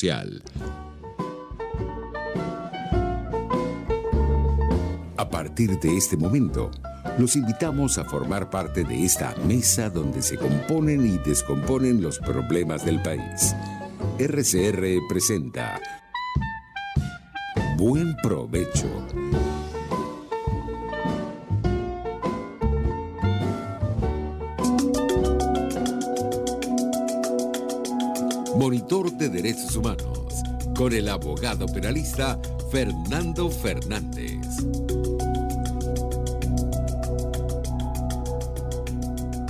social. A partir de este momento, los invitamos a formar parte de esta mesa donde se componen y descomponen los problemas del país. RCR presenta Buen Provecho. Monitor de Derechos Humanos, con el abogado penalista Fernando Fernández.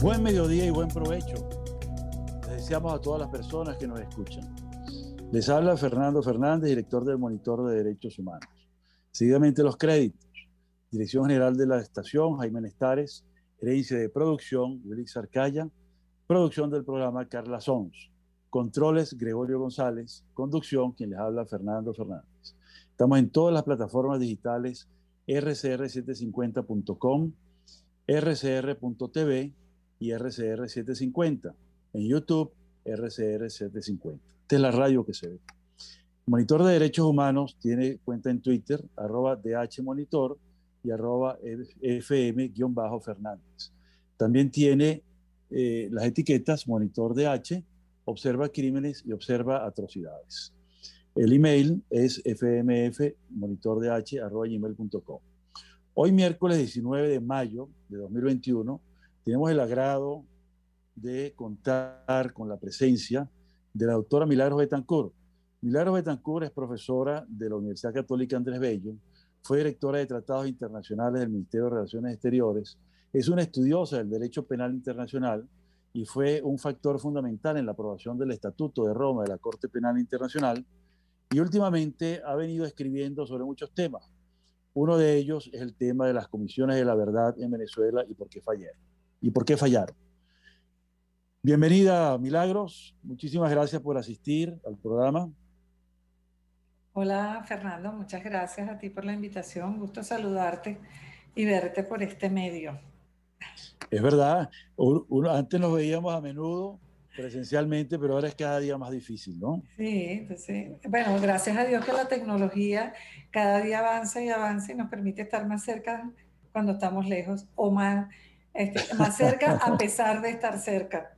Buen mediodía y buen provecho. Les deseamos a todas las personas que nos escuchan. Les habla Fernando Fernández, director del Monitor de Derechos Humanos. Seguidamente los créditos. Dirección General de la Estación, Jaime Nestares. Gerencia de Producción, Wilix Arcaya. Producción del programa, Carla Sons. Controles, Gregorio González. Conducción, quien les habla, Fernando Fernández. Estamos en todas las plataformas digitales, rcr750.com, rcr.tv y RCR750. En YouTube, RCR750. Esta es la radio que se ve. Monitor de Derechos Humanos tiene cuenta en Twitter, @DHMonitor y @FM_Fernández. También tiene las etiquetas Monitor DH, Observa Crímenes y Observa Atrocidades. El email es fmfmonitordh@gmail.com. Hoy, miércoles 19 de mayo de 2021, tenemos el agrado de contar con la presencia de la doctora Milagros Betancourt. Milagros Betancourt es profesora de la Universidad Católica Andrés Bello, fue directora de Tratados Internacionales del Ministerio de Relaciones Exteriores, es una estudiosa del derecho penal internacional y fue un factor fundamental en la aprobación del Estatuto de Roma de la Corte Penal Internacional, y últimamente ha venido escribiendo sobre muchos temas. Uno de ellos es el tema de las comisiones de la verdad en Venezuela y por qué fallaron. Bienvenida, Milagros. Muchísimas gracias por asistir al programa. Hola, Fernando. Muchas gracias a ti por la invitación. Gusto saludarte y verte por este medio. Es verdad. Antes nos veíamos a menudo presencialmente, pero ahora es cada día más difícil, ¿no? Sí, pues sí. Bueno, gracias a Dios que la tecnología cada día avanza y avanza y nos permite estar más cerca cuando estamos lejos, o más cerca a pesar de estar cerca.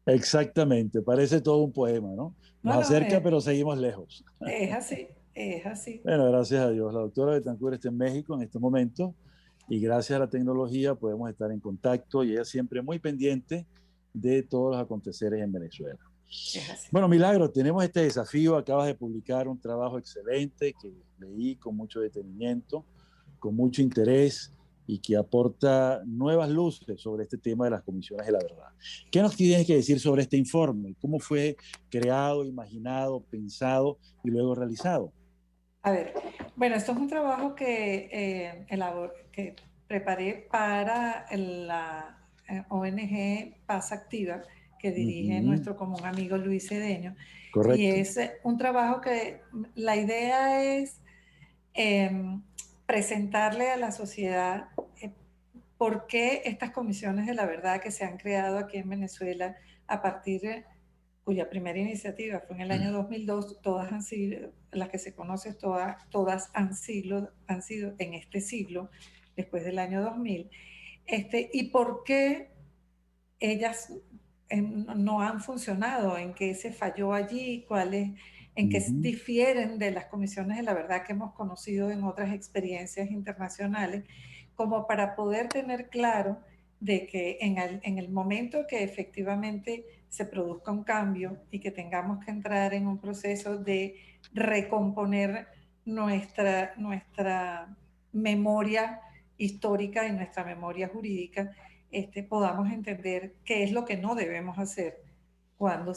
Exactamente, parece todo un poema, ¿no? Nos acerca, pero seguimos lejos. Es así, es así. Bueno, gracias a Dios. La doctora Betancourt está en México en este momento y gracias a la tecnología podemos estar en contacto y ella siempre muy pendiente de todos los aconteceres en Venezuela. Es así. Bueno, Milagro, tenemos este desafío. Acabas de publicar un trabajo excelente que leí con mucho detenimiento, con mucho interés y que aporta nuevas luces sobre este tema de las comisiones de la verdad. ¿Qué nos tienes que decir sobre este informe? ¿Cómo fue creado, imaginado, pensado y luego realizado? A ver, bueno, esto es un trabajo que preparé para la ONG Paz Activa, que dirige nuestro común amigo Luis Cedeño. Correcto. Y es un trabajo que la idea es presentarle a la sociedad por qué estas comisiones de la verdad que se han creado aquí en Venezuela a partir de cuya primera iniciativa fue en el año 2002, todas han sido, las que se conocen, todas han sido en este siglo, después del año 2000, y por qué ellas no han funcionado, en qué se falló allí, en qué difieren de las comisiones de la verdad que hemos conocido en otras experiencias internacionales, como para poder tener claro de que en el momento que efectivamente se produzca un cambio y que tengamos que entrar en un proceso de recomponer nuestra memoria histórica y nuestra memoria jurídica, podamos entender qué es lo que no debemos hacer cuando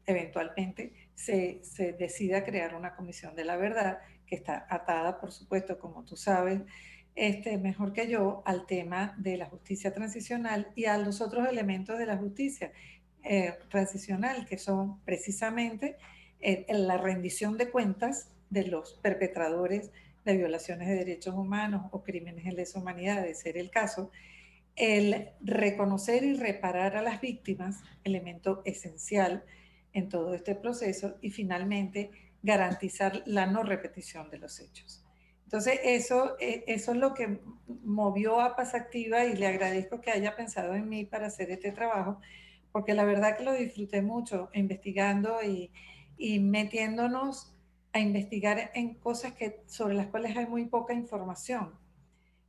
eventualmente se decida crear una comisión de la verdad, que está atada, por supuesto, como tú sabes, mejor que yo, al tema de la justicia transicional y a los otros elementos de la justicia transicional, que son precisamente la rendición de cuentas de los perpetradores de violaciones de derechos humanos o crímenes de lesa humanidad, de ser el caso, el reconocer y reparar a las víctimas, elemento esencial en todo este proceso y finalmente garantizar la no repetición de los hechos. Entonces, eso es lo que movió a Paz Activa y le agradezco que haya pensado en mí para hacer este trabajo, porque la verdad que lo disfruté mucho investigando y metiéndonos a investigar en cosas sobre las cuales hay muy poca información,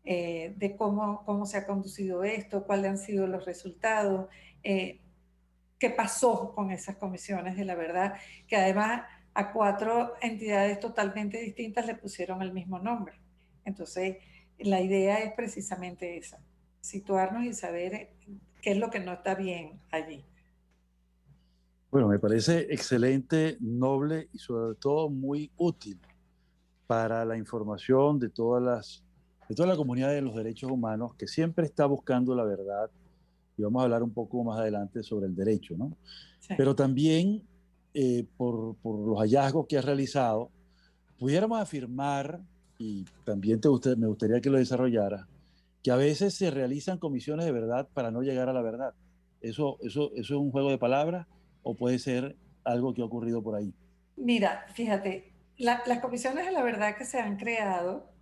de cómo se ha conducido esto, cuáles han sido los resultados, qué pasó con esas comisiones de la verdad, que además a 4 entidades totalmente distintas le pusieron el mismo nombre. Entonces, la idea es precisamente esa, situarnos y saber qué es lo que no está bien allí. Bueno, me parece excelente, noble y sobre todo muy útil para la información de toda la comunidad de los derechos humanos que siempre está buscando la verdad. Y vamos a hablar un poco más adelante sobre el derecho, ¿no? Sí. Pero también por los hallazgos que has realizado, pudiéramos afirmar, y también me gustaría que lo desarrollara, que a veces se realizan comisiones de verdad para no llegar a la verdad. ¿Eso es un juego de palabras o puede ser algo que ha ocurrido por ahí? Mira, fíjate, las comisiones de la verdad que se han creado,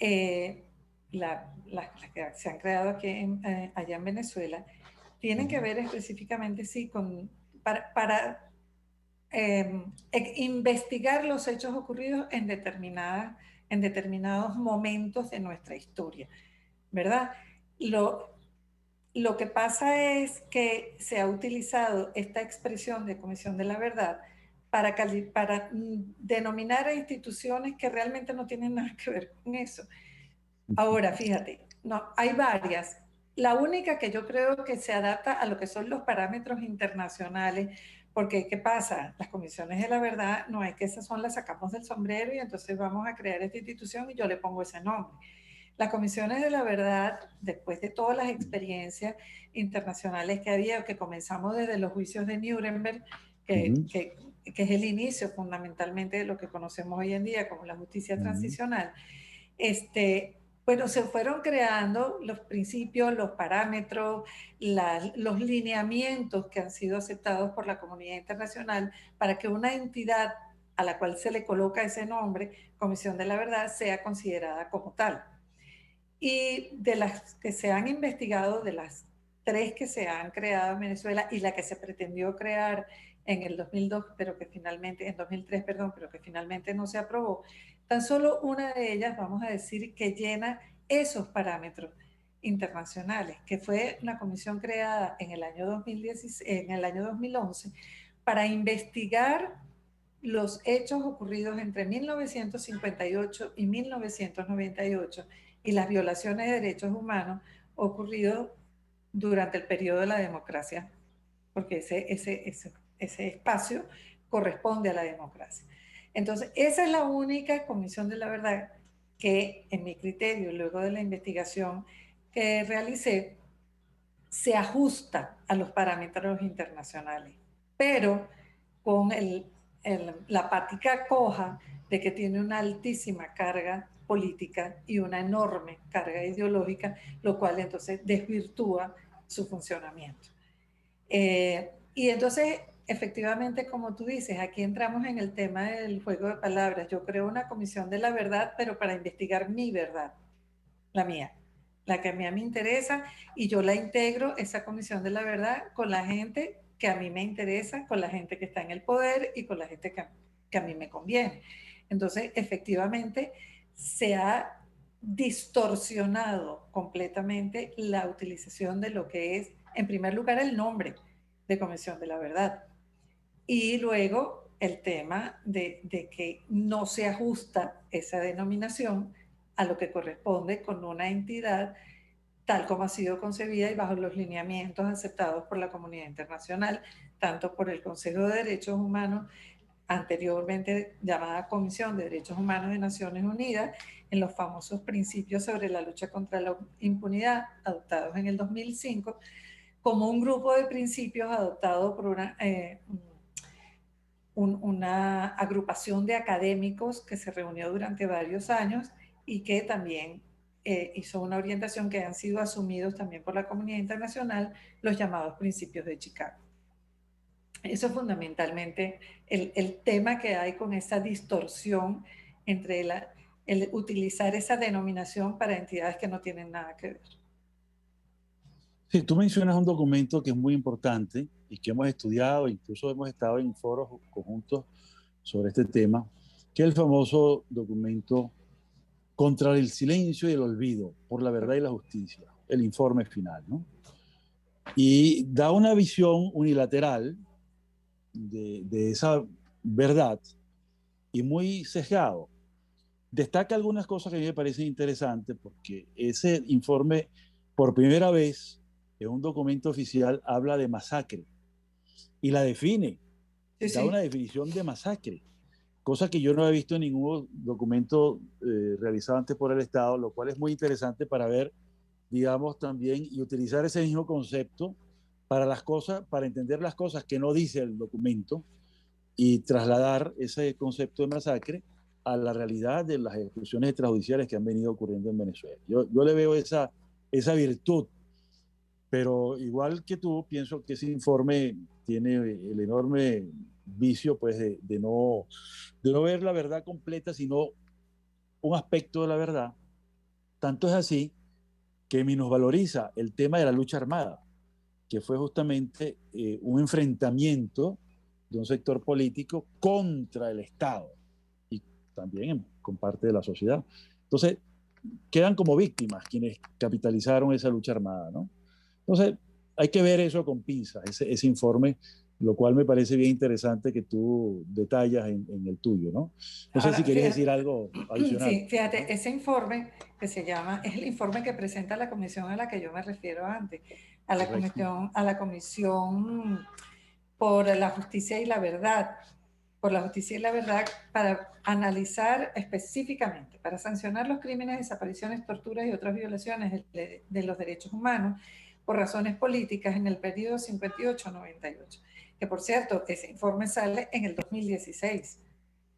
las que se han creado aquí allá en Venezuela, tienen que ver específicamente, sí, para investigar los hechos ocurridos en determinados momentos de nuestra historia, ¿verdad? Lo que pasa es que se ha utilizado esta expresión de Comisión de la Verdad para denominar a instituciones que realmente no tienen nada que ver con eso. Ahora, fíjate, no, hay varias. La única que yo creo que se adapta a lo que son los parámetros internacionales, porque ¿qué pasa? Las comisiones de la verdad no es que esas son las sacamos del sombrero y entonces vamos a crear esta institución y yo le pongo ese nombre. Las comisiones de la verdad, después de todas las experiencias internacionales que había, que comenzamos desde los juicios de Nuremberg, que es el inicio fundamentalmente de lo que conocemos hoy en día como la justicia transicional, bueno, se fueron creando los principios, los parámetros, los lineamientos que han sido aceptados por la comunidad internacional para que una entidad a la cual se le coloca ese nombre, Comisión de la Verdad, sea considerada como tal. Y de las que se han investigado, de las 3 que se han creado en Venezuela y la que se pretendió crear en el 2002, pero que finalmente, en 2003, perdón, pero que finalmente no se aprobó, tan solo una de ellas, vamos a decir, que llena esos parámetros internacionales, que fue una comisión creada en el año 2016, en el año 2011 para investigar los hechos ocurridos entre 1958 y 1998 y las violaciones de derechos humanos ocurridos durante el periodo de la democracia, porque ese espacio corresponde a la democracia. Entonces, esa es la única comisión de la verdad que, en mi criterio, luego de la investigación que realicé, se ajusta a los parámetros internacionales, pero con la patica coja de que tiene una altísima carga política y una enorme carga ideológica, lo cual entonces desvirtúa su funcionamiento. Y entonces, efectivamente, como tú dices, aquí entramos en el tema del juego de palabras. Yo creo una comisión de la verdad, pero para investigar mi verdad, la mía, la que a mí me interesa, y yo la integro, esa comisión de la verdad, con la gente que a mí me interesa, con la gente que está en el poder y con la gente que a mí me conviene. Entonces, efectivamente, se ha distorsionado completamente la utilización de lo que es, en primer lugar, el nombre de Comisión de la Verdad. Y luego el tema de que no se ajusta esa denominación a lo que corresponde con una entidad tal como ha sido concebida y bajo los lineamientos aceptados por la comunidad internacional, tanto por el Consejo de Derechos Humanos, anteriormente llamada Comisión de Derechos Humanos de Naciones Unidas, en los famosos principios sobre la lucha contra la impunidad adoptados en el 2005, como un grupo de principios adoptado por una agrupación de académicos que se reunió durante varios años y que también hizo una orientación que han sido asumidos también por la comunidad internacional, los llamados principios de Chicago. Eso es fundamentalmente el tema que hay con esa distorsión entre el utilizar esa denominación para entidades que no tienen nada que ver. Sí, tú mencionas un documento que es muy importante y que hemos estudiado, incluso hemos estado en foros conjuntos sobre este tema, que es el famoso documento Contra el silencio y el olvido, por la verdad y la justicia, el informe final, ¿no? Y da una visión unilateral de esa verdad y muy sesgado. Destaca algunas cosas que a mí me parecen interesantes porque ese informe, por primera vez, en un documento oficial, habla de masacre y la define, Sí, da una sí. definición de masacre, cosa que yo no he visto en ningún documento realizado antes por el Estado, lo cual es muy interesante para ver, digamos, también y utilizar ese mismo concepto para las cosas, para entender las cosas que no dice el documento y trasladar ese concepto de masacre a la realidad de las ejecuciones extrajudiciales que han venido ocurriendo en Venezuela. Yo le veo esa virtud, pero igual que tú, pienso que ese informe tiene el enorme vicio pues, de no ver la verdad completa, sino un aspecto de la verdad. Tanto es así que minusvaloriza el tema de la lucha armada, que fue justamente un enfrentamiento de un sector político contra el Estado y también con parte de la sociedad. Entonces, quedan como víctimas quienes capitalizaron esa lucha armada, ¿no? Entonces, hay que ver eso con pinzas, ese informe, lo cual me parece bien interesante que tú detallas en el tuyo, ¿no? No sé si Ahora, querías decir fíjate, algo adicional. sí, fíjate, Ajá. ese informe que se llama, es el informe que presenta la comisión a la que yo me refiero antes, Correcto. a la comisión por la justicia y la verdad, por la justicia y la verdad, para analizar específicamente, para sancionar los crímenes, desapariciones, torturas y otras violaciones de los derechos humanos por razones políticas en el periodo 58-98. Que por cierto, ese informe sale en el 2016,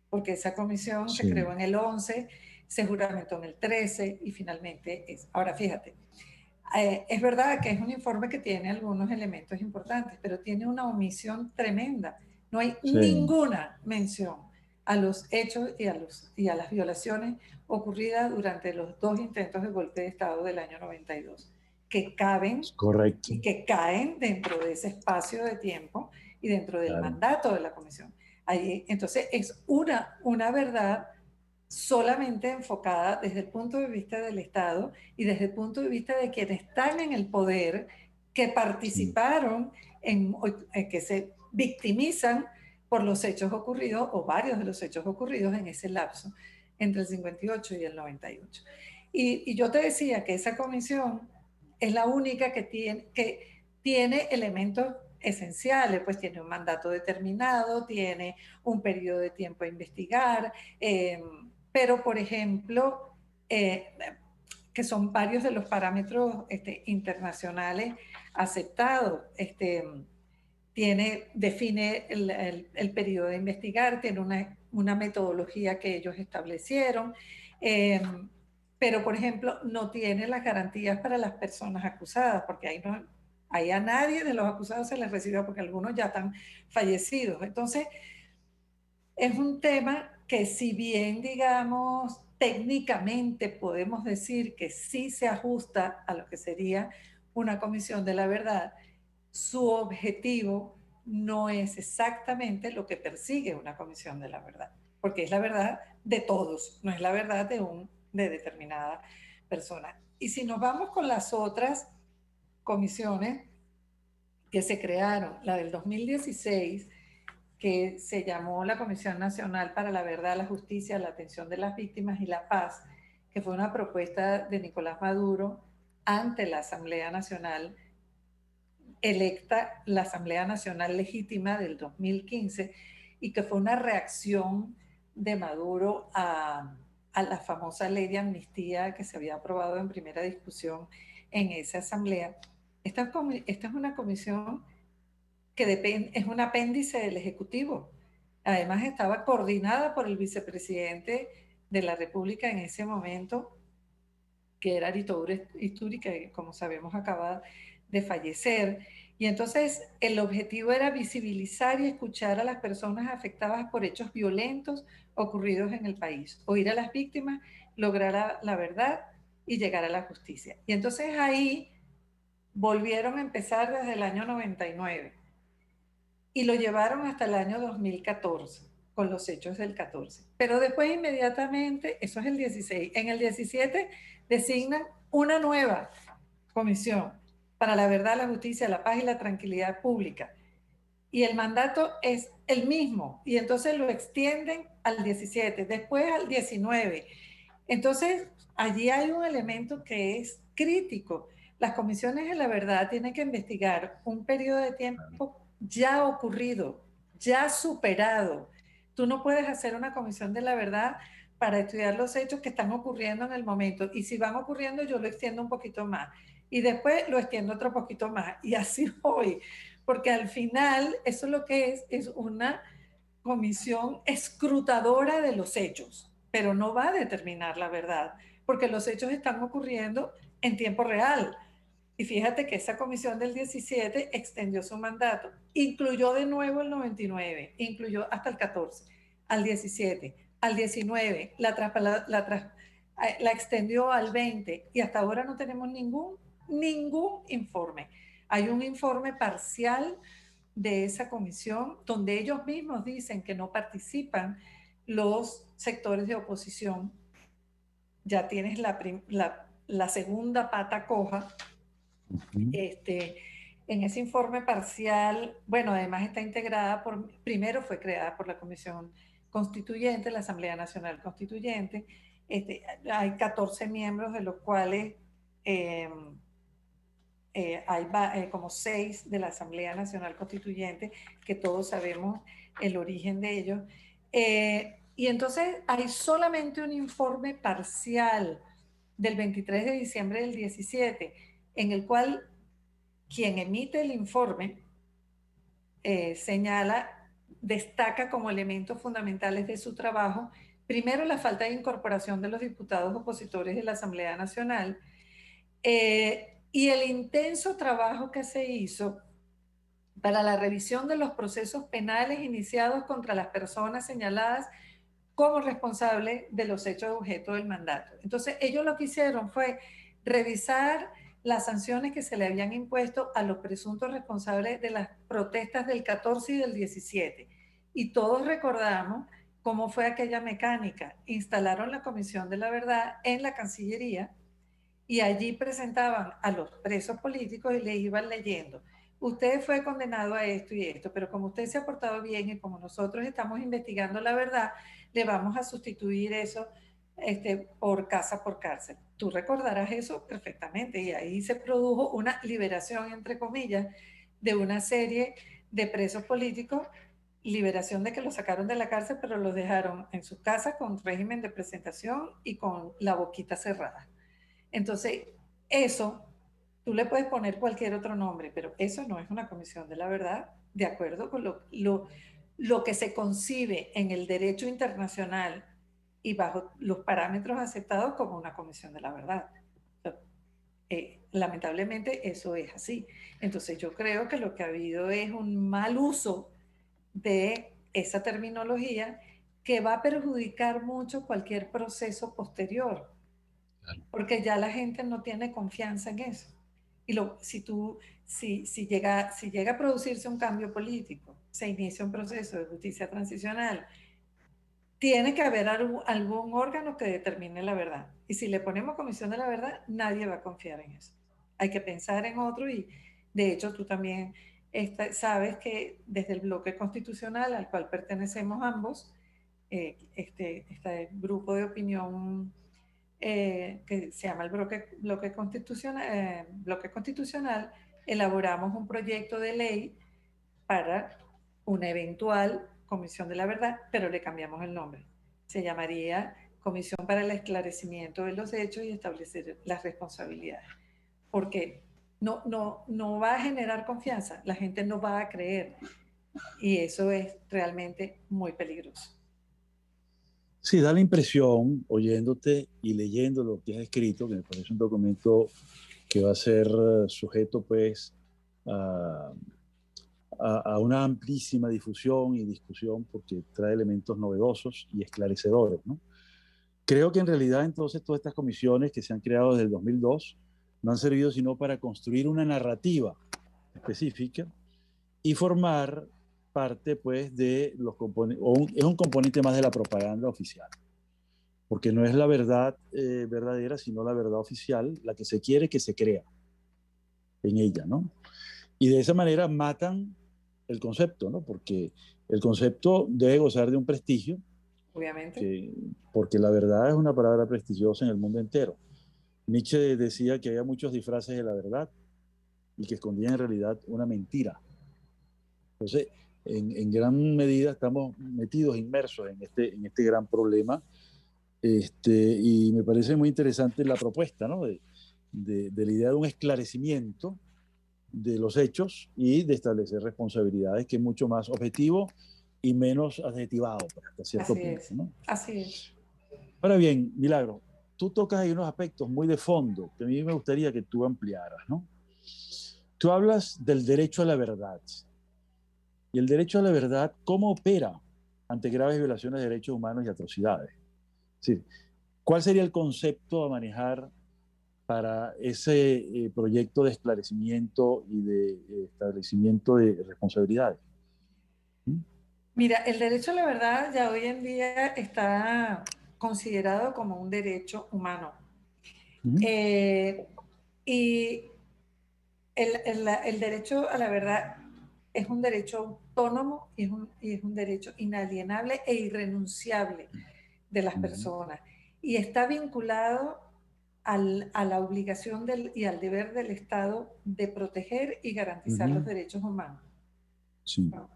porque esa comisión se Sí, creó en el 11, se juramentó en el 13 y finalmente es. Ahora fíjate, es verdad que es un informe que tiene algunos elementos importantes, pero tiene una omisión tremenda. No hay sí, ninguna mención a los hechos y a las violaciones ocurridas durante los dos intentos de golpe de Estado del año 92, que caben correcto, y que caen dentro de ese espacio de tiempo y dentro del claro. mandato de la comisión. Ahí, entonces es una verdad solamente enfocada desde el punto de vista del Estado y desde el punto de vista de quienes están en el poder, que Sí, participaron en que se victimizan por los hechos ocurridos o varios de los hechos ocurridos en ese lapso entre el 58 y el 98. Y yo te decía que esa comisión es la única que tiene elementos esenciales, pues tiene un mandato determinado, tiene un periodo de tiempo a investigar, pero por ejemplo, eh, que son varios de los parámetros internacionales aceptados. Define el periodo de investigar, tiene una metodología que ellos establecieron, pero por ejemplo no tiene las garantías para las personas acusadas, porque ahí a nadie de los acusados se les recibió, porque algunos ya están fallecidos. Entonces, es un tema que si bien, digamos, técnicamente podemos decir que sí se ajusta a lo que sería una comisión de la verdad, su objetivo no es exactamente lo que persigue una comisión de la verdad, porque es la verdad de todos, no es la verdad de determinada persona. Y si nos vamos con las otras comisiones que se crearon, la del 2016, que se llamó la Comisión Nacional para la Verdad, la Justicia, la Atención de las Víctimas y la Paz, que fue una propuesta de Nicolás Maduro ante la Asamblea Nacional electa, la Asamblea Nacional Legítima del 2015, y que fue una reacción de Maduro a la famosa ley de amnistía que se había aprobado en primera discusión en esa asamblea. Esta es una comisión que es un apéndice del Ejecutivo. Además estaba coordinada por el vicepresidente de la República en ese momento, que era Arturo Isturi, que como sabemos acaba de fallecer. Y entonces el objetivo era visibilizar y escuchar a las personas afectadas por hechos violentos ocurridos en el país, oír a las víctimas, lograr la verdad y llegar a la justicia. Y entonces ahí volvieron a empezar desde el año 99 y lo llevaron hasta el año 2014 con los hechos del 14. Pero después inmediatamente, eso es el 16, en el 17 designan una nueva comisión para la verdad, la justicia, la paz y la tranquilidad pública. Y el mandato es el mismo, y entonces lo extienden al 17, después al 19. Entonces, allí hay un elemento que es crítico. Las comisiones de la verdad tienen que investigar un periodo de tiempo ya ocurrido, ya superado. Tú no puedes hacer una comisión de la verdad para estudiar los hechos que están ocurriendo en el momento. Y si van ocurriendo, yo lo extiendo un poquito más. Y después lo extiendo otro poquito más. Y así voy. Porque al final, eso lo que es una comisión escrutadora de los hechos, pero no va a determinar la verdad, porque los hechos están ocurriendo en tiempo real. Y fíjate que esa comisión del 17 extendió su mandato, incluyó de nuevo el 99, incluyó hasta el 14, al 17, al 19, la extendió al 20 y hasta ahora no tenemos ningún informe. Hay un informe parcial de esa comisión donde ellos mismos dicen que no participan los sectores de oposición. Ya tienes la segunda pata coja. En ese informe parcial, bueno, además está integrada primero fue creada por la Comisión Constituyente, la Asamblea Nacional Constituyente. Hay 14 miembros, de los cuales hay como 6 de la Asamblea Nacional Constituyente, que todos sabemos el origen de ellos. Y entonces hay solamente un informe parcial del 23 de diciembre del 17, en el cual quien emite el informe destaca como elementos fundamentales de su trabajo, primero, la falta de incorporación de los diputados opositores de la Asamblea Nacional, y el intenso trabajo que se hizo para la revisión de los procesos penales iniciados contra las personas señaladas como responsables de los hechos objeto del mandato. Entonces, ellos lo que hicieron fue revisar las sanciones que se le habían impuesto a los presuntos responsables de las protestas del 14 y del 17. Y todos recordamos cómo fue aquella mecánica. Instalaron la Comisión de la Verdad en la Cancillería y allí presentaban a los presos políticos y les iban leyendo: usted fue condenado a esto y esto, pero como usted se ha portado bien y como nosotros estamos investigando la verdad, le vamos a sustituir eso por casa por cárcel. Tú recordarás eso perfectamente, y ahí se produjo una liberación, entre comillas, de una serie de presos políticos, liberación de que los sacaron de la cárcel, pero los dejaron en sus casas con régimen de presentación y con la boquita cerrada. Entonces, eso, tú le puedes poner cualquier otro nombre, pero eso no es una comisión de la verdad, de acuerdo con lo que se concibe en el derecho internacional y bajo los parámetros aceptados como una comisión de la verdad. Lamentablemente eso es así. Entonces yo creo que lo que ha habido es un mal uso de esa terminología que va a perjudicar mucho cualquier proceso posterior, porque ya la gente no tiene confianza en eso. Y si llega a producirse un cambio político, se inicia un proceso de justicia transicional, tiene que haber algún órgano que determine la verdad. Y si le ponemos comisión de la verdad, nadie va a confiar en eso. Hay que pensar en otro, y de hecho tú también sabes que desde el bloque constitucional al cual pertenecemos ambos, este grupo de opinión que se llama el bloque constitucional, elaboramos un proyecto de ley para una eventual Comisión de la Verdad, pero le cambiamos el nombre. Se llamaría Comisión para el Esclarecimiento de los Hechos y Establecer las Responsabilidades. Porque no va a generar confianza, la gente no va a creer, y eso es realmente muy peligroso. Sí, da la impresión, oyéndote y leyendo lo que has escrito, que me parece un documento que va a ser sujeto, pues, a, a una amplísima difusión y discusión porque trae elementos novedosos y esclarecedores, ¿no? Creo que en realidad entonces todas estas comisiones que se han creado desde el 2002 no han servido sino para construir una narrativa específica y formar parte pues de los componentes, es un componente más de la propaganda oficial, porque no es la verdad verdadera, sino la verdad oficial, la que se quiere que se crea en ella, ¿no? Y de esa manera matan el concepto, ¿no? Porque el concepto debe gozar de un prestigio, obviamente. Porque la verdad es una palabra prestigiosa en el mundo entero. Nietzsche decía que había muchos disfraces de la verdad y que escondían en realidad una mentira. Entonces, en gran medida estamos metidos, inmersos en este gran problema. Y me parece muy interesante la propuesta, ¿no? De la idea de un esclarecimiento de los hechos y de establecer responsabilidades, que es mucho más objetivo y menos adjetivado hasta cierto punto, ¿no? Así es. Ahora bien, Milagro, tú tocas ahí unos aspectos muy de fondo que a mí me gustaría que tú ampliaras, ¿no? Tú hablas del derecho a la verdad. Y el derecho a la verdad, ¿cómo opera ante graves violaciones de derechos humanos y atrocidades? Es decir, ¿cuál sería el concepto a manejar para ese proyecto de esclarecimiento y de establecimiento de responsabilidades? Mira, el derecho a la verdad ya hoy en día está considerado como un derecho humano. Y el derecho a la verdad es un derecho autónomo y es un derecho inalienable e irrenunciable de las personas. Y está vinculado a la obligación y al deber del Estado de proteger y garantizar los derechos humanos. Sí. ¿No?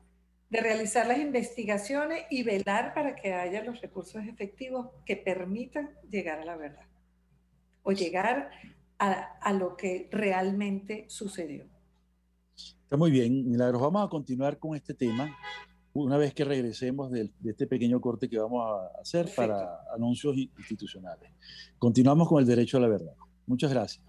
De realizar las investigaciones y velar para que haya los recursos efectivos que permitan llegar a la verdad o llegar a lo que realmente sucedió. Está muy bien, Milagros. Vamos a continuar con este tema una vez que regresemos de este pequeño corte que vamos a hacer. Perfecto. Para anuncios institucionales. Continuamos con el derecho a la verdad. Muchas gracias.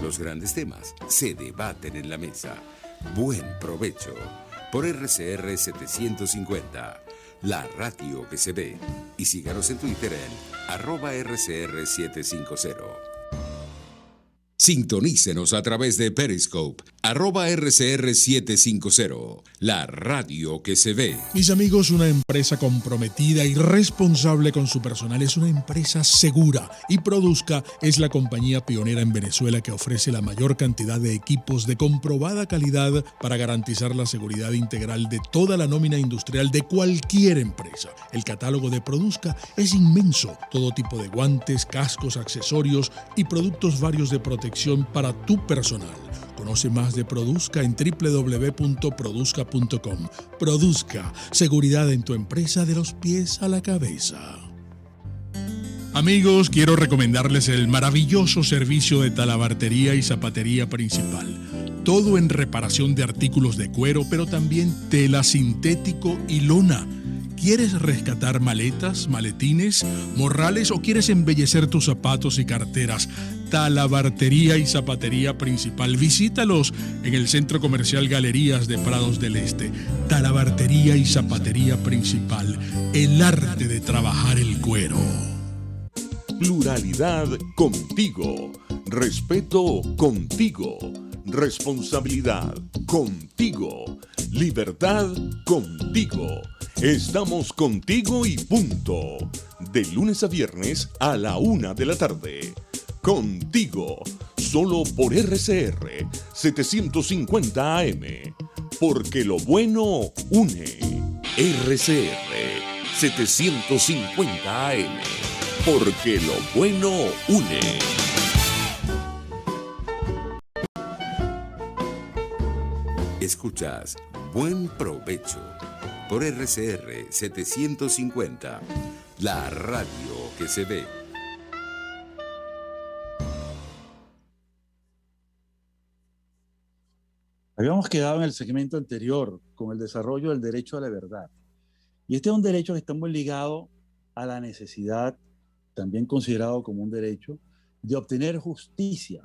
Los grandes temas se debaten en la mesa. Buen provecho por RCR 750, la radio que se ve. Y síganos en Twitter en @RCR750. Sintonícenos a través de Periscope, @RCR750, la radio que se ve. Mis amigos, una empresa comprometida y responsable con su personal es una empresa segura, y Produzca es la compañía pionera en Venezuela que ofrece la mayor cantidad de equipos de comprobada calidad para garantizar la seguridad integral de toda la nómina industrial de cualquier empresa. El catálogo de Produzca es inmenso, todo tipo de guantes, cascos, accesorios y productos varios de protección para tu personal. Conoce más de Produzca en www.produzca.com. Produzca, seguridad en tu empresa de los pies a la cabeza. Amigos, quiero recomendarles el maravilloso servicio de talabartería y zapatería principal. Todo en reparación de artículos de cuero, pero también tela, sintético y lona. ¿Quieres rescatar maletas, maletines, morrales o quieres embellecer tus zapatos y carteras? Talabartería y zapatería principal. Visítalos en el Centro Comercial Galerías de Prados del Este. Talabartería y zapatería principal. El arte de trabajar el cuero. Pluralidad contigo. Respeto contigo. Responsabilidad contigo. Libertad contigo. Estamos contigo y punto. De lunes a viernes a la 1 de la tarde. Contigo, solo por RCR 750 AM. Porque lo bueno une. RCR 750 AM. Porque lo bueno une. Escuchas Buen Provecho por RCR 750, la radio que se ve. Habíamos quedado en el segmento anterior con el desarrollo del derecho a la verdad. Y este es un derecho que está muy ligado a la necesidad, también considerado como un derecho, de obtener justicia.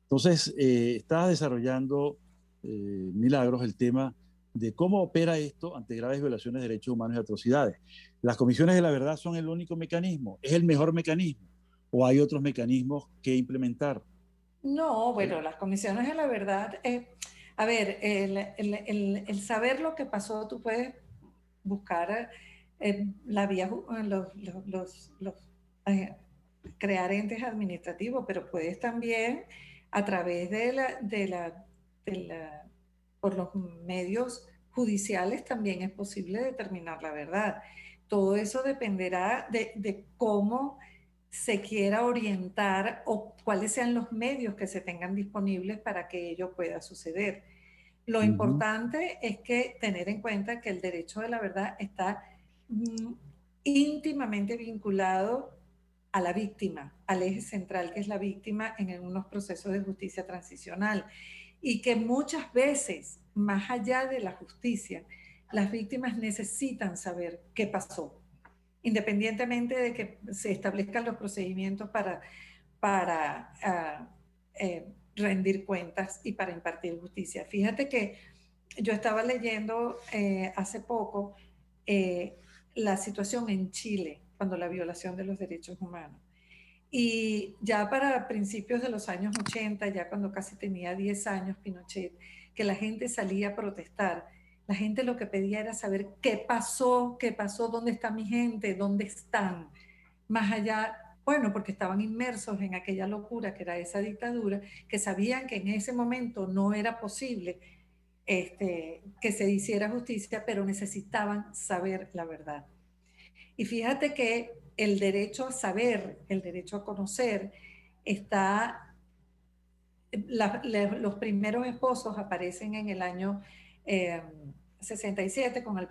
Entonces, está desarrollando Milagros el tema de cómo opera esto ante graves violaciones de derechos humanos y atrocidades. ¿Las comisiones de la verdad son el único mecanismo? ¿Es el mejor mecanismo? ¿O hay otros mecanismos que implementar? No, bueno, las comisiones de la verdad, a ver, el saber lo que pasó, tú puedes buscar la vía, eh, crear entes administrativos, pero puedes también a través por los medios judiciales también es posible determinar la verdad. Todo eso dependerá de cómo se quiera orientar o cuáles sean los medios que se tengan disponibles para que ello pueda suceder. Lo importante es que tener en cuenta que el derecho de la verdad está íntimamente vinculado a la víctima, al eje central que es la víctima en unos procesos de justicia transicional, y que muchas veces, más allá de la justicia, las víctimas necesitan saber qué pasó, independientemente de que se establezcan los procedimientos para rendir cuentas y para impartir justicia. Fíjate que yo estaba leyendo hace poco la situación en Chile cuando la violación de los derechos humanos. Y ya para principios de los años 80, ya cuando casi tenía 10 años Pinochet, que la gente salía a protestar, la gente lo que pedía era saber qué pasó, dónde está mi gente, dónde están. Más allá, bueno, porque estaban inmersos en aquella locura que era esa dictadura, que sabían que en ese momento no era posible que se hiciera justicia, pero necesitaban saber la verdad. Y fíjate que el derecho a saber, el derecho a conocer, los primeros esposos aparecen en el año 67 con el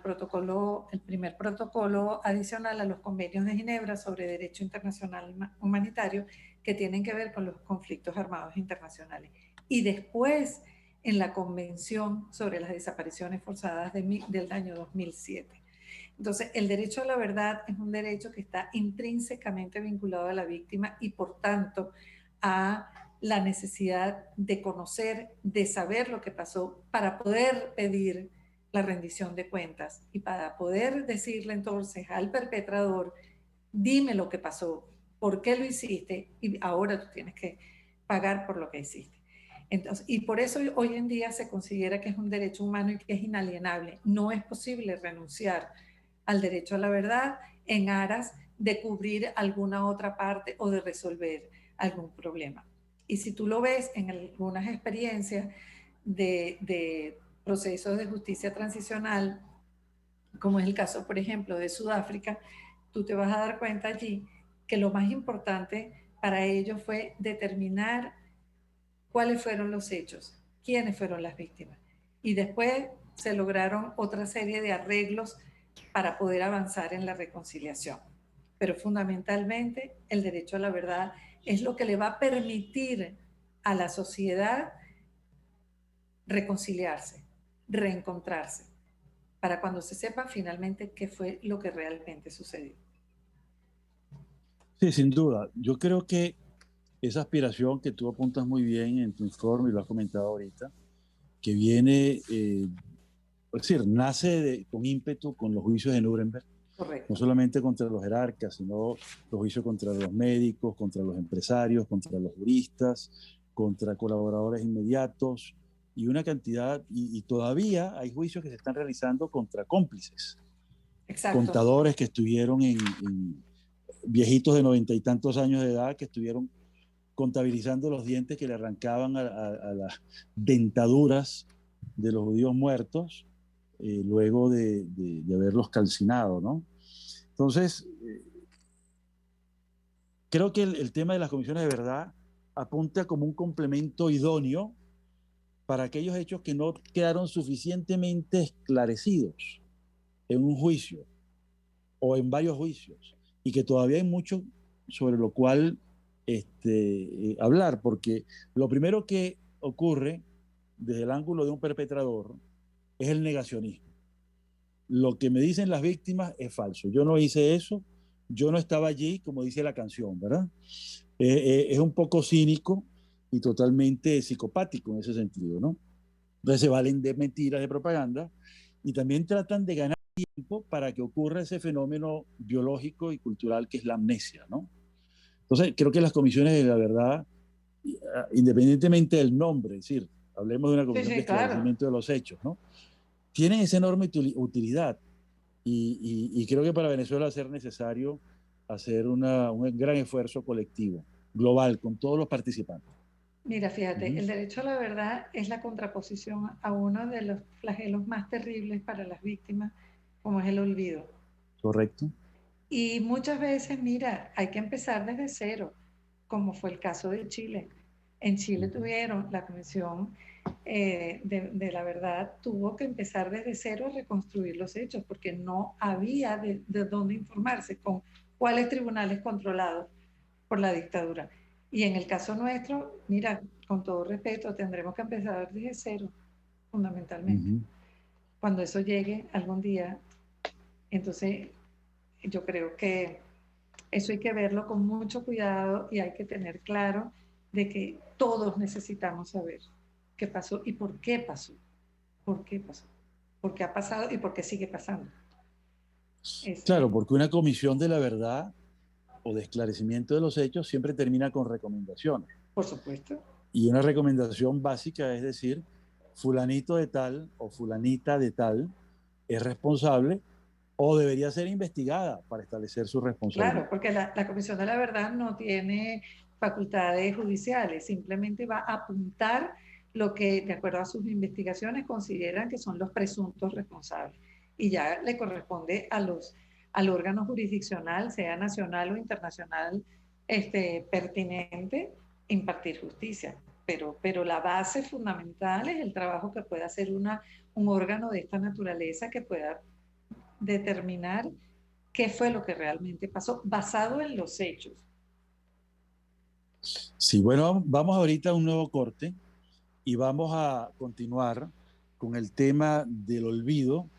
primer protocolo adicional a los convenios de Ginebra sobre derecho internacional humanitario que tienen que ver con los conflictos armados internacionales. Y después en la Convención sobre las desapariciones forzadas del año 2007. Entonces, el derecho a la verdad es un derecho que está intrínsecamente vinculado a la víctima y, por tanto, a la necesidad de conocer, de saber lo que pasó para poder pedir la rendición de cuentas y para poder decirle entonces al perpetrador, dime lo que pasó, por qué lo hiciste y ahora tú tienes que pagar por lo que hiciste. Entonces, y por eso hoy en día se considera que es un derecho humano y que es inalienable. No es posible renunciar al derecho a la verdad en aras de cubrir alguna otra parte o de resolver algún problema. Y si tú lo ves en algunas experiencias de procesos de justicia transicional, como es el caso, por ejemplo, de Sudáfrica, tú te vas a dar cuenta allí que lo más importante para ellos fue determinar cuáles fueron los hechos, quiénes fueron las víctimas. Y después se lograron otra serie de arreglos para poder avanzar en la reconciliación. Pero fundamentalmente el derecho a la verdad es lo que le va a permitir a la sociedad reconciliarse, reencontrarse, para cuando se sepa finalmente qué fue lo que realmente sucedió. Sí, sin duda. Yo creo que esa aspiración que tú apuntas muy bien en tu informe y lo has comentado ahorita, que viene, es decir, nace con ímpetu con los juicios de Nuremberg. Correcto. No solamente contra los jerarcas, sino los juicios contra los médicos, contra los empresarios, contra los juristas, contra colaboradores inmediatos y una cantidad, y todavía hay juicios que se están realizando contra cómplices. Exacto. Contadores que estuvieron viejitos de 90 y tantos años de edad que estuvieron contabilizando los dientes que le arrancaban a las dentaduras de los judíos muertos luego de haberlos calcinado, ¿no? Entonces, creo que el tema de las comisiones de verdad apunta como un complemento idóneo para aquellos hechos que no quedaron suficientemente esclarecidos en un juicio o en varios juicios y que todavía hay mucho sobre lo cual hablar, porque lo primero que ocurre desde el ángulo de un perpetrador es el negacionismo. Lo que me dicen las víctimas es falso. Yo no hice eso, yo no estaba allí, como dice la canción, ¿verdad? Es un poco cínico y totalmente psicopático en ese sentido, ¿no? Entonces se valen de mentiras, de propaganda, y también tratan de ganar tiempo para que ocurra ese fenómeno biológico y cultural que es la amnesia, ¿no? Entonces, creo que las comisiones de la verdad, independientemente del nombre, es decir, hablemos de una comisión de claro. esclarecimiento de los hechos, ¿no? Tienen esa enorme utilidad y creo que para Venezuela va a ser necesario hacer un gran esfuerzo colectivo, global, con todos los participantes. Mira, fíjate, el derecho a la verdad es la contraposición a uno de los flagelos más terribles para las víctimas, como es el olvido. ¿Correcto? Y muchas veces, mira, hay que empezar desde cero, como fue el caso de Chile. En Chile tuvieron la Comisión de la Verdad, tuvo que empezar desde cero a reconstruir los hechos, porque no había de dónde informarse, con cuáles tribunales controlados por la dictadura. Y en el caso nuestro, mira, con todo respeto, tendremos que empezar desde cero, fundamentalmente. Cuando eso llegue algún día, entonces yo creo que eso hay que verlo con mucho cuidado y hay que tener claro de que todos necesitamos saber qué pasó y por qué pasó. ¿Por qué pasó? ¿Por qué ha pasado y por qué sigue pasando? Claro, porque una comisión de la verdad o de esclarecimiento de los hechos siempre termina con recomendaciones. Por supuesto. Y una recomendación básica es decir, fulanito de tal o fulanita de tal es responsable o debería ser investigada para establecer su responsabilidad. Claro, porque la Comisión de la Verdad no tiene facultades judiciales, simplemente va a apuntar lo que, de acuerdo a sus investigaciones, consideran que son los presuntos responsables. Y ya le corresponde al órgano jurisdiccional, sea nacional o internacional, pertinente, impartir justicia. Pero la base fundamental es el trabajo que puede hacer un órgano de esta naturaleza que pueda determinar qué fue lo que realmente pasó, basado en los hechos. Sí, bueno, vamos ahorita a un nuevo corte y vamos a continuar con el tema del olvido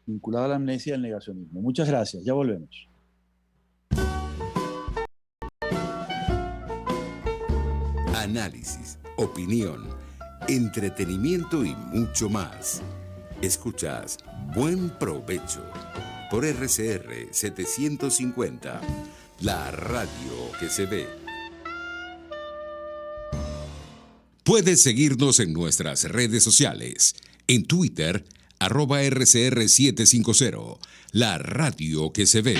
vinculado a la amnesia y al negacionismo. Muchas gracias, ya volvemos. Análisis, opinión, entretenimiento y mucho más. Escuchas Buen Provecho por RCR 750, la radio que se ve. Puedes seguirnos en nuestras redes sociales. En Twitter, @RCR750, la radio que se ve.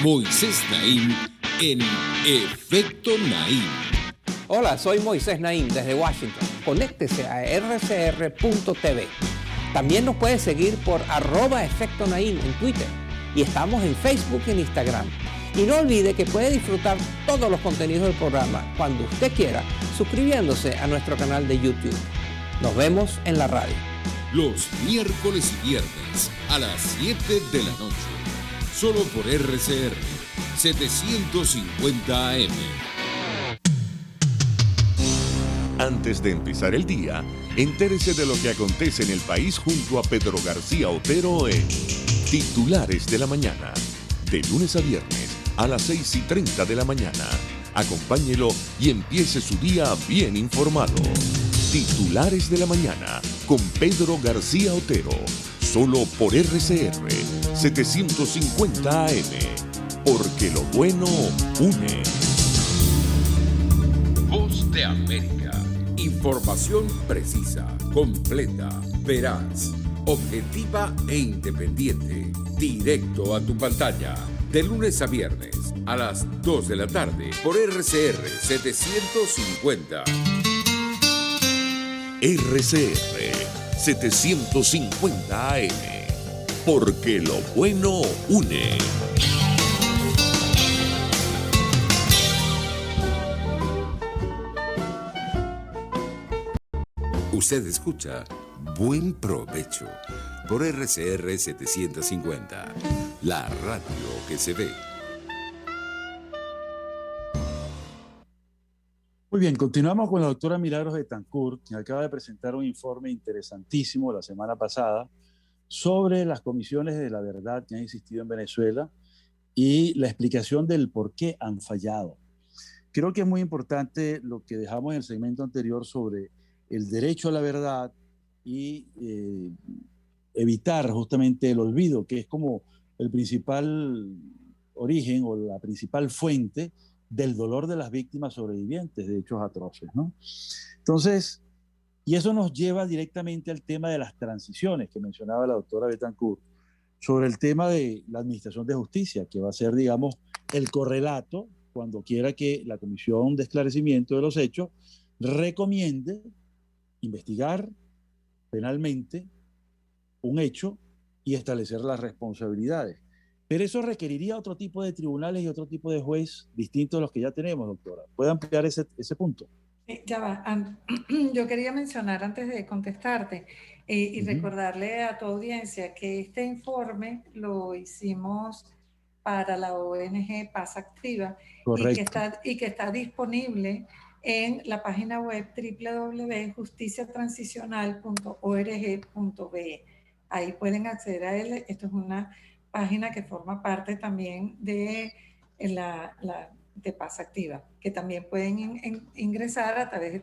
Moisés Naim en Efecto Naim. Hola, soy Moisés Naim desde Washington. Conéctese a rcr.tv. También nos puede seguir por @Efecto Naim en Twitter. Y estamos en Facebook y en Instagram. Y no olvide que puede disfrutar todos los contenidos del programa cuando usted quiera, suscribiéndose a nuestro canal de YouTube. Nos vemos en la radio. Los miércoles y viernes a las 7 de la noche. Solo por RCR 750 AM. Antes de empezar el día, entérese de lo que acontece en el país junto a Pedro García Otero en Titulares de la Mañana. De lunes a viernes a las 6:30 de la mañana. Acompáñelo y empiece su día bien informado. Titulares de la Mañana con Pedro García Otero. Solo por RCR 750 AM. Porque lo bueno une. Voz de América. Información precisa, completa, veraz, objetiva e independiente. Directo a tu pantalla. De lunes a viernes a las 2 de la tarde por RCR 750. RCR 750 AM. Porque lo bueno une. Usted escucha Buen Provecho por RCR 750, la radio que se ve. Muy bien, continuamos con la doctora Milagros Betancourt, quien acaba de presentar un informe interesantísimo la semana pasada sobre las comisiones de la verdad que han existido en Venezuela y la explicación del por qué han fallado. Creo que es muy importante lo que dejamos en el segmento anterior sobre el derecho a la verdad y evitar justamente el olvido, que es como el principal origen o la principal fuente del dolor de las víctimas sobrevivientes de hechos atroces, ¿no? Entonces, y eso nos lleva directamente al tema de las transiciones que mencionaba la doctora Betancourt, sobre el tema de la administración de justicia, que va a ser, digamos, el correlato cuando quiera que la Comisión de Esclarecimiento de los Hechos recomiende investigar penalmente un hecho y establecer las responsabilidades. Pero eso requeriría otro tipo de tribunales y otro tipo de juez distinto a los que ya tenemos, doctora. ¿Puede ampliar ese punto? Ya va. Yo quería mencionar antes de contestarte y recordarle a tu audiencia que este informe lo hicimos para la ONG Paz Activa y que está disponible en la página web www.justiciatransicional.org.be. Ahí pueden acceder a él. Esto es una página que forma parte también de de Paz Activa, que también pueden ingresar a través de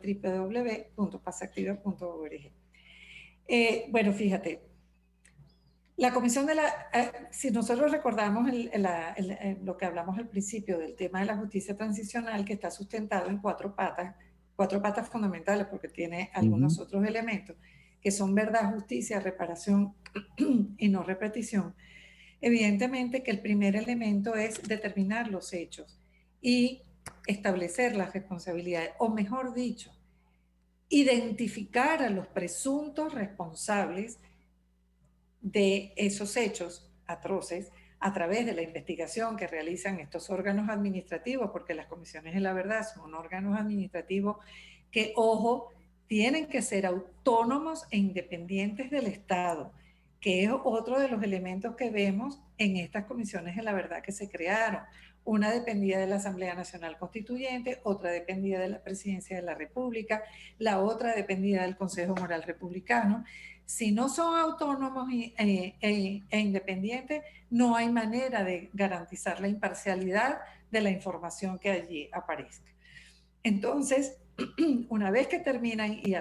www.pazactiva.org. Bueno, fíjate, la comisión si nosotros recordamos lo que hablamos al principio del tema de la justicia transicional, que está sustentado en cuatro patas fundamentales, porque tiene algunos otros elementos, que son verdad, justicia, reparación y no repetición. Evidentemente que el primer elemento es determinar los hechos y establecer las responsabilidades, o mejor dicho, identificar a los presuntos responsables de esos hechos atroces a través de la investigación que realizan estos órganos administrativos, porque las comisiones de la verdad son órganos administrativos que, ojo, tienen que ser autónomos e independientes del Estado, que es otro de los elementos que vemos en estas comisiones de la verdad que se crearon. Una dependía de la Asamblea Nacional Constituyente, otra dependía de la Presidencia de la República, la otra dependía del Consejo Moral Republicano. Si no son autónomos e independientes, no hay manera de garantizar la imparcialidad de la información que allí aparezca. Entonces, una vez que terminan y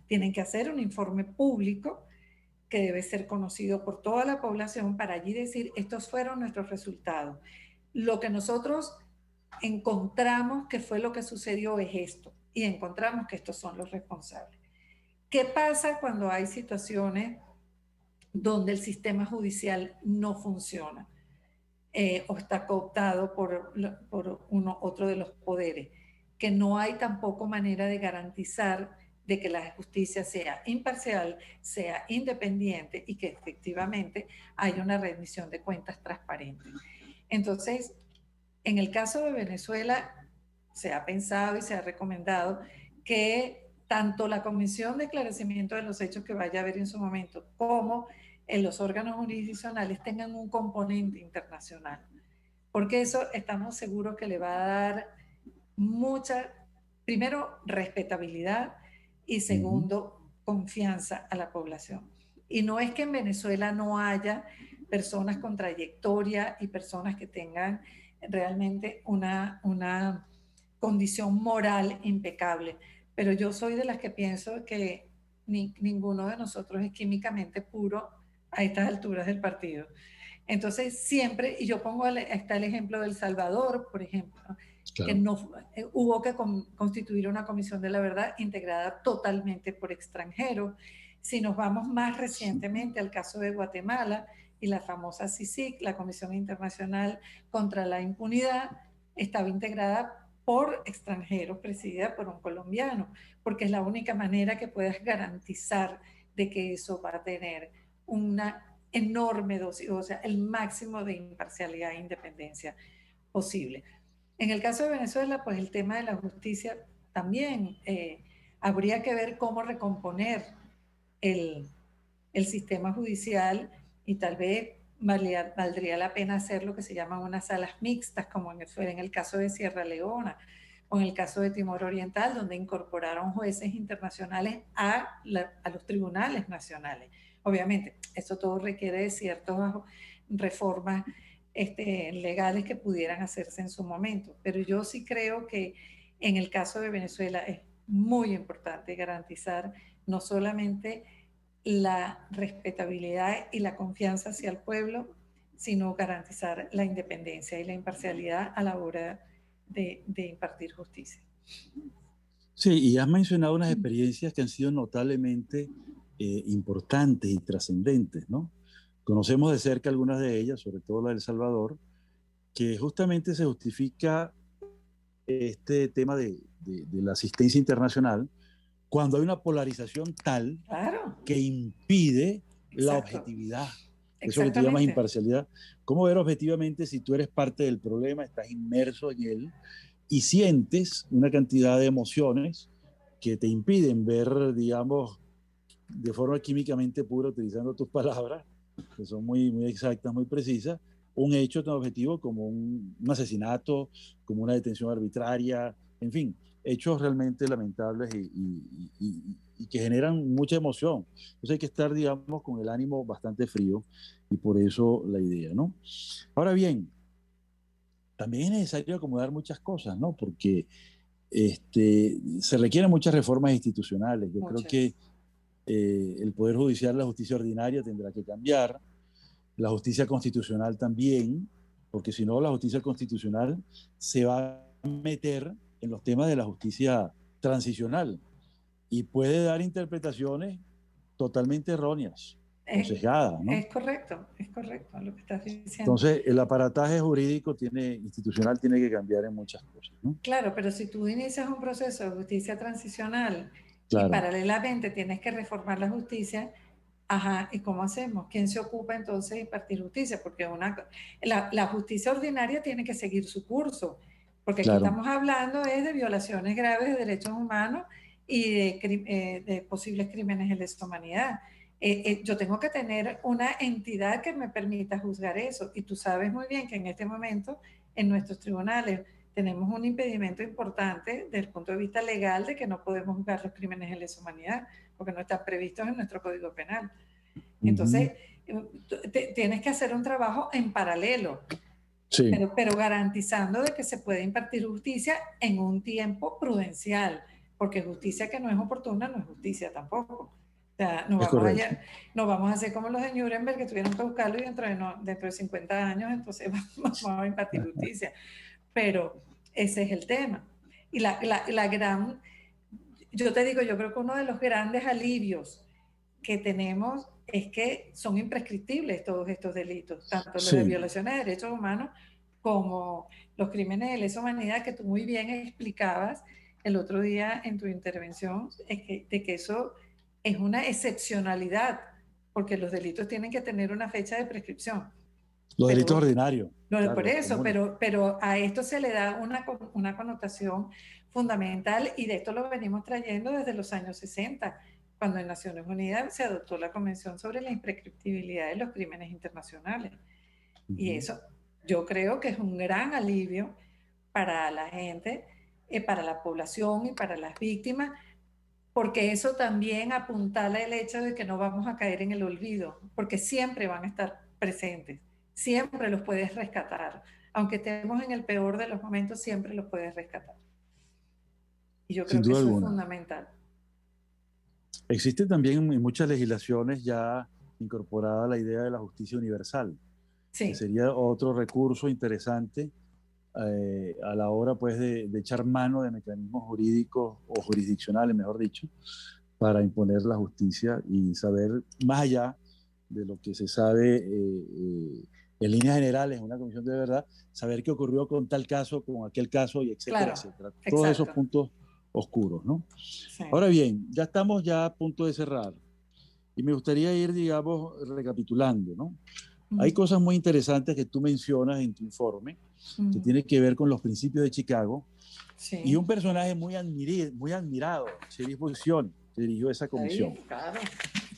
tienen que hacer un informe público que debe ser conocido por toda la población para allí decir, estos fueron nuestros resultados. Lo que nosotros encontramos que fue lo que sucedió es esto, y encontramos que estos son los responsables. ¿Qué pasa cuando hay situaciones donde el sistema judicial no funciona o está cooptado por otro de los poderes? Que no hay tampoco manera de garantizar de que la justicia sea imparcial, sea independiente y que efectivamente haya una rendición de cuentas transparente. Entonces, en el caso de Venezuela, se ha pensado y se ha recomendado que tanto la Comisión de Esclarecimiento de los Hechos que vaya a haber en su momento, como en los órganos jurisdiccionales tengan un componente internacional, porque eso estamos seguros que le va a dar mucha, primero, respetabilidad y segundo, confianza a la población. Y no es que en Venezuela no haya personas con trayectoria y personas que tengan realmente una condición moral impecable, pero yo soy de las que pienso que ninguno de nosotros es químicamente puro a estas alturas del partido. Entonces siempre, y yo pongo, está el ejemplo de El Salvador, por ejemplo, claro, que no hubo que constituir una comisión de la verdad integrada totalmente por extranjeros. Si nos vamos más recientemente al caso de Guatemala y la famosa CICIG, la Comisión Internacional contra la Impunidad, estaba integrada por extranjeros, presidida por un colombiano, porque es la única manera que puedas garantizar de que eso va a tener una enorme dosis, o sea, el máximo de imparcialidad e independencia posible. En el caso de Venezuela, pues el tema de la justicia también habría que ver cómo recomponer el sistema judicial y tal vez valdría la pena hacer lo que se llaman unas salas mixtas, como fue en el caso de Sierra Leona o en el caso de Timor Oriental, donde incorporaron jueces internacionales a los tribunales nacionales. Obviamente, eso todo requiere de ciertas reformas legales que pudieran hacerse en su momento. Pero yo sí creo que en el caso de Venezuela es muy importante garantizar no solamente la respetabilidad y la confianza hacia el pueblo, sino garantizar la independencia y la imparcialidad a la hora de impartir justicia. Sí, y has mencionado unas experiencias que han sido notablemente importantes y trascendentes, ¿no? Conocemos de cerca algunas de ellas, sobre todo la de El Salvador, que justamente se justifica este tema de la asistencia internacional cuando hay una polarización tal que impide la objetividad. Eso que tú llamas imparcialidad. ¿Cómo ver objetivamente si tú eres parte del problema, estás inmerso en él y sientes una cantidad de emociones que te impiden ver, digamos, de forma químicamente pura, utilizando tus palabras, que son muy, muy exactas, muy precisas, un hecho tan objetivo como un asesinato, como una detención arbitraria, en fin, hechos realmente lamentables y que generan mucha emoción. Entonces hay que estar, digamos, con el ánimo bastante frío y por eso la idea, ¿no? Ahora bien, también es necesario acomodar muchas cosas, ¿no? Porque se requieren muchas reformas institucionales. Yo creo que el Poder Judicial, la justicia ordinaria tendrá que cambiar, la justicia constitucional también, porque si no la justicia constitucional se va a meter en los temas de la justicia transicional y puede dar interpretaciones totalmente erróneas o sesgadas, ¿no? Es correcto lo que estás diciendo. Entonces, el aparataje jurídico institucional tiene que cambiar en muchas cosas, ¿no? Claro, pero si tú inicias un proceso de justicia transicional y Claro. paralelamente tienes que reformar la justicia, ajá, ¿y cómo hacemos? ¿Quién se ocupa entonces de impartir justicia? Porque la justicia ordinaria tiene que seguir su curso, porque aquí estamos hablando de violaciones graves de derechos humanos y de posibles crímenes de lesa humanidad. Yo tengo que tener una entidad que me permita juzgar eso, y tú sabes muy bien que en este momento en nuestros tribunales tenemos un impedimento importante desde el punto de vista legal de que no podemos juzgar los crímenes de lesa humanidad porque no están previstos en nuestro Código Penal. Entonces, tienes que hacer un trabajo en paralelo, pero garantizando de que se puede impartir justicia en un tiempo prudencial, porque justicia que no es oportuna no es justicia tampoco. O sea, no vamos a hacer como los de Nuremberg, que tuvieron que buscarlo y dentro de 50 años entonces vamos a impartir justicia. Pero ese es el tema. Y yo te digo, yo creo que uno de los grandes alivios que tenemos es que son imprescriptibles todos estos delitos, tanto los de violaciones de derechos humanos como los crímenes de lesa humanidad, que tú muy bien explicabas el otro día en tu intervención, de que eso es una excepcionalidad, porque los delitos tienen que tener una fecha de prescripción. Los delitos ordinarios. Por eso, pero a esto se le da una connotación fundamental, y de esto lo venimos trayendo desde los años 60, cuando en Naciones Unidas se adoptó la Convención sobre la Imprescriptibilidad de los Crímenes Internacionales. Y eso yo creo que es un gran alivio para la gente, para la población y para las víctimas, porque eso también apuntala el hecho de que no vamos a caer en el olvido, porque siempre van a estar presentes. Siempre los puedes rescatar. Aunque estemos en el peor de los momentos, siempre los puedes rescatar. Y yo creo que eso es fundamental. Existe también en muchas legislaciones ya incorporada la idea de la justicia universal. Que sería otro recurso interesante a la hora, pues, de echar mano de mecanismos jurídicos o jurisdiccionales, mejor dicho, para imponer la justicia y saber, más allá de lo que se sabe en líneas generales, en una comisión de verdad, saber qué ocurrió con tal caso, con aquel caso, y etcétera, etcétera. Todos esos puntos oscuros, ¿no? Sí. Ahora bien, ya estamos a punto de cerrar y me gustaría ir, digamos, recapitulando, ¿no? Hay cosas muy interesantes que tú mencionas en tu informe, que tienen que ver con los principios de Chicago, y un personaje muy admirado, Sheriff Bulcioni, que dirigió esa comisión. Claro.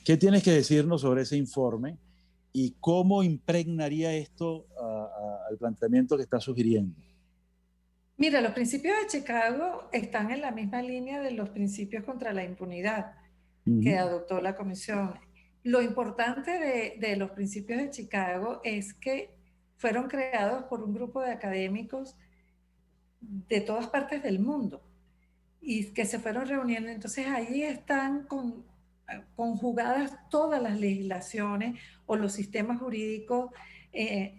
¿Qué tienes que decirnos sobre ese informe y cómo impregnaría esto al planteamiento que está sugiriendo? Mira, los principios de Chicago están en la misma línea de los principios contra la impunidad que adoptó la comisión. Lo importante de los principios de Chicago es que fueron creados por un grupo de académicos de todas partes del mundo y que se fueron reuniendo. Entonces ahí están conjugadas todas las legislaciones o los sistemas jurídicos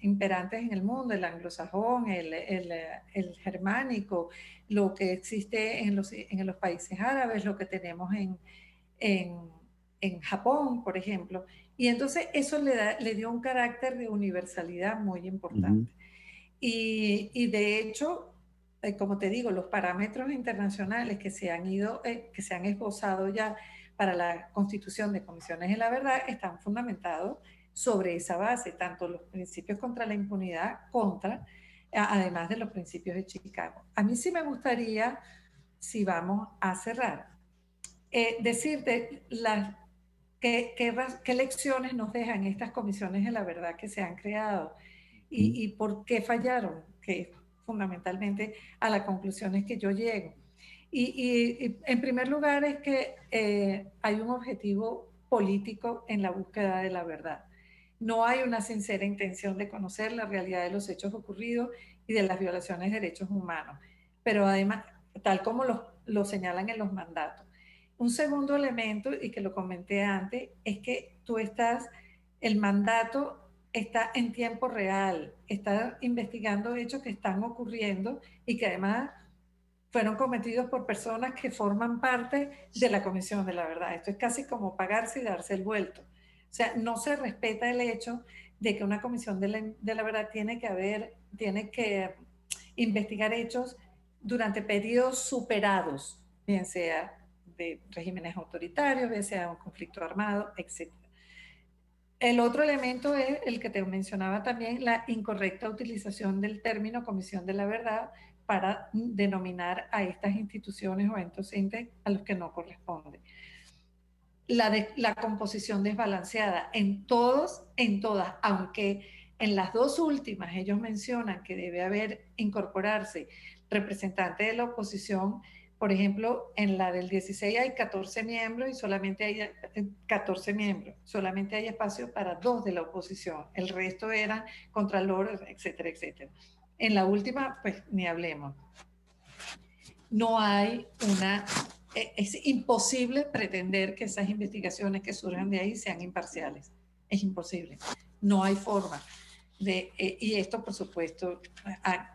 imperantes en el mundo, el anglosajón, el germánico, lo que existe en los países árabes, lo que tenemos en Japón, por ejemplo. Y entonces eso le dio un carácter de universalidad muy importante. Y de hecho, como te digo, los parámetros internacionales que se han esbozado ya para la constitución de comisiones de la verdad están fundamentados sobre esa base, tanto los principios contra la impunidad, además de los principios de Chicago. A mí sí me gustaría, si vamos a cerrar, decirte qué lecciones nos dejan estas comisiones de la verdad que se han creado y por qué fallaron, que fundamentalmente a las conclusiones que yo llego. Y en primer lugar es que hay un objetivo político en la búsqueda de la verdad. No hay una sincera intención de conocer la realidad de los hechos ocurridos y de las violaciones de derechos humanos, pero además, tal como lo señalan en los mandatos. Un segundo elemento, y que lo comenté antes, es que el mandato está en tiempo real, está investigando hechos que están ocurriendo y que además fueron cometidos por personas que forman parte de la Comisión de la Verdad. Esto es casi como pagarse y darse el vuelto. O sea, no se respeta el hecho de que una Comisión de la Verdad tiene que investigar hechos durante periodos superados, bien sea de regímenes autoritarios, bien sea un conflicto armado, etc. El otro elemento es el que te mencionaba también, la incorrecta utilización del término Comisión de la Verdad para denominar a estas instituciones o entes a los que no corresponde. La composición desbalanceada en todas, aunque en las dos últimas ellos mencionan que debe incorporarse representante de la oposición. Por ejemplo, en la del 16 hay 14 miembros y solamente hay 14 miembros, solamente hay espacio para 2 de la oposición, el resto eran contralores, etcétera, etcétera. En la última, pues ni hablemos. No hay es imposible pretender que esas investigaciones que surjan de ahí sean imparciales. Es imposible. No hay forma. Y esto, por supuesto,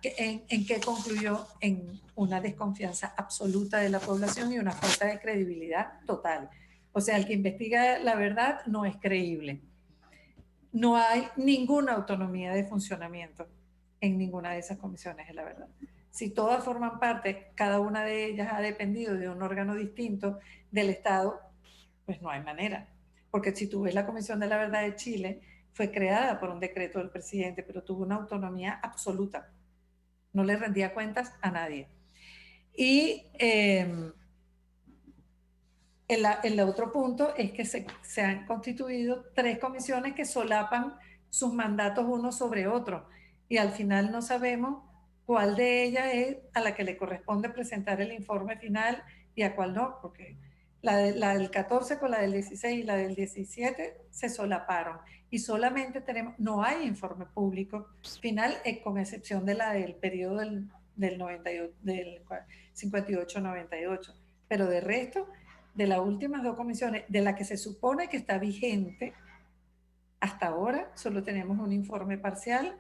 ¿en qué concluyó? En una desconfianza absoluta de la población y una falta de credibilidad total. O sea, el que investiga la verdad no es creíble. No hay ninguna autonomía de funcionamiento en ninguna de esas comisiones de la verdad. Si todas forman parte, cada una de ellas ha dependido de un órgano distinto del Estado, pues no hay manera. Porque si tú ves la Comisión de la Verdad de Chile, fue creada por un decreto del presidente, pero tuvo una autonomía absoluta. No le rendía cuentas a nadie. Y el otro punto es que se han constituido 3 comisiones que solapan sus mandatos uno sobre otro. Y al final no sabemos cuál de ellas es a la que le corresponde presentar el informe final y a cuál no, porque la del 14 con la del 16 y la del 17 se solaparon. Y solamente no hay informe público final, con excepción de la del periodo del 58-98. Pero de resto, de las últimas 2 comisiones, de la que se supone que está vigente, hasta ahora solo tenemos un informe parcial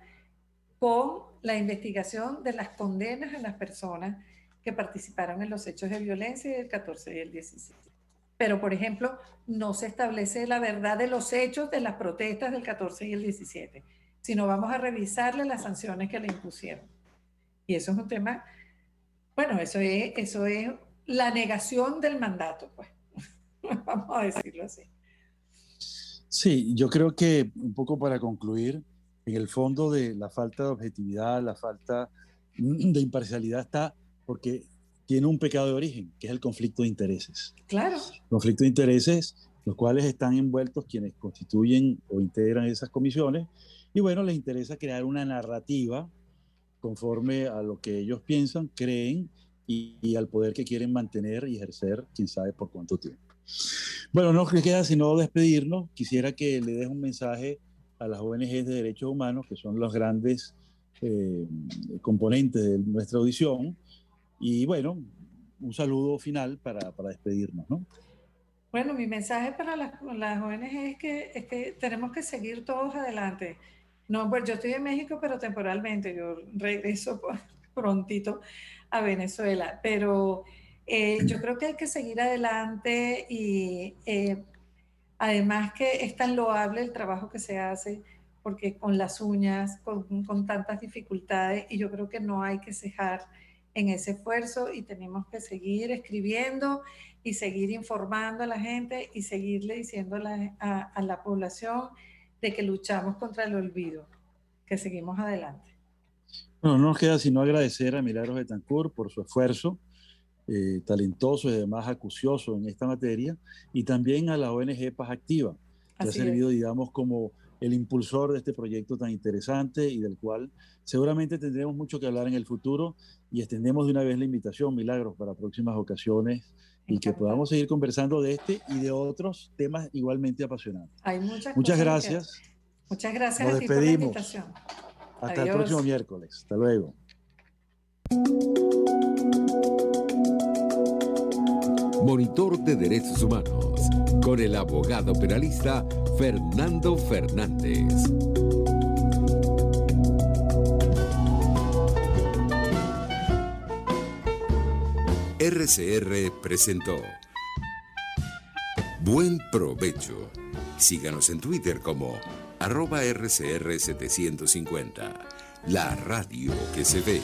con la investigación de las condenas a las personas que participaron en los hechos de violencia del 14 y el 17. Pero, por ejemplo, no se establece la verdad de los hechos de las protestas del 14 y el 17, sino vamos a revisarle las sanciones que le impusieron. Y eso es un tema, bueno, eso es la negación del mandato, pues. Vamos a decirlo así. Sí, yo creo que un poco para concluir, en el fondo de la falta de objetividad, la falta de imparcialidad está porque tiene un pecado de origen, que es el conflicto de intereses. Claro. Conflicto de intereses, los cuales están envueltos quienes constituyen o integran esas comisiones, y bueno, les interesa crear una narrativa conforme a lo que ellos piensan, creen y al poder que quieren mantener y ejercer, quién sabe por cuánto tiempo. Bueno, no queda sino despedirnos. Quisiera que le des un mensaje a las ONGs de derechos humanos, que son los grandes componentes de nuestra audición. Y bueno, un saludo final para despedirnos, ¿no? Bueno, mi mensaje para las ONG es que tenemos que seguir todos adelante. No, pues yo estoy en México, pero temporalmente. Yo regreso prontito a Venezuela. Pero yo creo que hay que seguir adelante y además que es tan loable el trabajo que se hace, porque con las uñas, con tantas dificultades, y yo creo que no hay que cejar en ese esfuerzo y tenemos que seguir escribiendo y seguir informando a la gente y seguirle diciendo a la población de que luchamos contra el olvido, que seguimos adelante. Bueno, no nos queda sino agradecer a Milagros Betancourt por su esfuerzo, talentoso y además acucioso en esta materia, y también a la ONG Paz Activa, que Así ha servido, es. digamos, como el impulsor de este proyecto tan interesante y del cual seguramente tendremos mucho que hablar en el futuro, y extendemos de una vez la invitación, Milagros, para próximas ocasiones y que podamos seguir conversando de este y de otros temas igualmente apasionantes. Hay muchas Muchas cosas gracias. Muchas gracias Nos a ti por la despedimos. invitación. Hasta Adiós. el próximo miércoles. Hasta luego. Monitor de Derechos Humanos, con el abogado penalista Fernando Fernández. RCR presentó Buen Provecho. Síganos en Twitter como @RCR750, la radio que se ve.